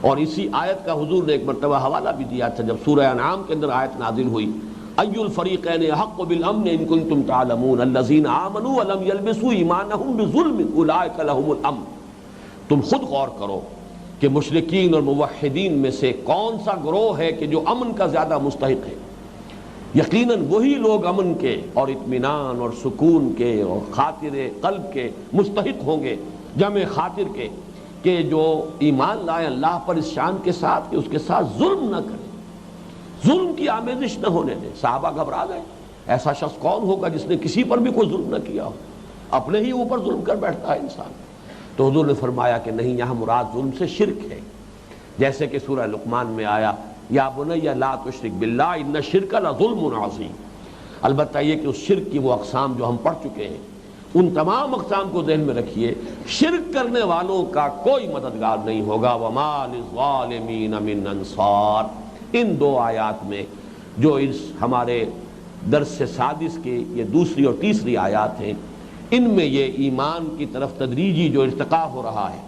Speaker 1: اور اسی آیت کا حضور نے ایک مرتبہ حوالہ بھی دیا تھا جب سورہ انعام کے اندر آیت نازل ہوئی، ای الفریقین احق بالامن ان کنتم تعلمون الذین آمنوا ولم یلبسوا ایمانہم بظلم اولئک لہم الامن۔ تم خود غور کرو کہ مشرکین اور موحدین میں سے کون سا گروہ ہے کہ جو امن کا زیادہ مستحق ہے۔ یقیناً وہی لوگ امن کے اور اطمینان اور سکون کے اور خاطر قلب کے مستحق ہوں گے، جمع خاطر کے، کہ جو ایمان لائے اللہ پر اس شان کے ساتھ کہ اس کے ساتھ ظلم نہ کرے، ظلم کی آمیزش نہ ہونے دے۔ صحابہ گھبرا گئے، ایسا شخص کون ہوگا جس نے کسی پر بھی کوئی ظلم نہ کیا ہو، اپنے ہی اوپر ظلم کر بیٹھتا ہے انسان۔ تو حضور نے فرمایا کہ نہیں، یہاں مراد ظلم سے شرک ہے، جیسے کہ سورہ لقمان میں آیا یا بنی لا تشرک باللہ ان الشرک لظلم عظیم۔ البتہ یہ کہ اس شرک کی وہ اقسام جو ہم پڑھ چکے ہیں ان تمام اقسام کو ذہن میں رکھیے، شرک کرنے والوں کا کوئی مددگار نہیں ہوگا۔ وما للظالمین من انصار۔ ان دو آیات میں جو اس ہمارے درس سادس کی یہ دوسری اور تیسری آیات ہیں، ان میں یہ ایمان کی طرف تدریجی جو ارتقاء ہو رہا ہے،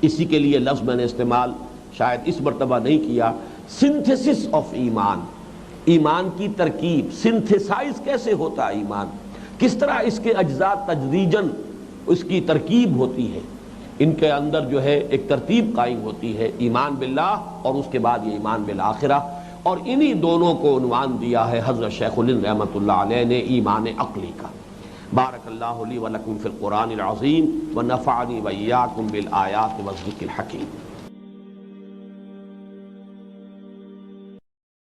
Speaker 1: اسی کے لیے لفظ میں نے استعمال شاید اس مرتبہ نہیں کیا، سنتھسس آف ایمان، ایمان کی ترکیب، سنتھسائز کیسے ہوتا ہے ایمان، کس طرح اس کے اجزاء تدریجاً اس کی ترکیب ہوتی ہے، ان کے اندر جو ہے ایک ترتیب قائم ہوتی ہے، ایمان باللہ اور اس کے بعد یہ ایمان بالآخرہ، اور انہی دونوں کو عنوان دیا ہے حضرت شیخ الہند رحمۃ اللہ علیہ نے ایمان عقلی کا۔ بارک اللہ لی ولکم فی القرآن العظیم ونفعنی وإیاکم بالآیات والذکر الحکیم۔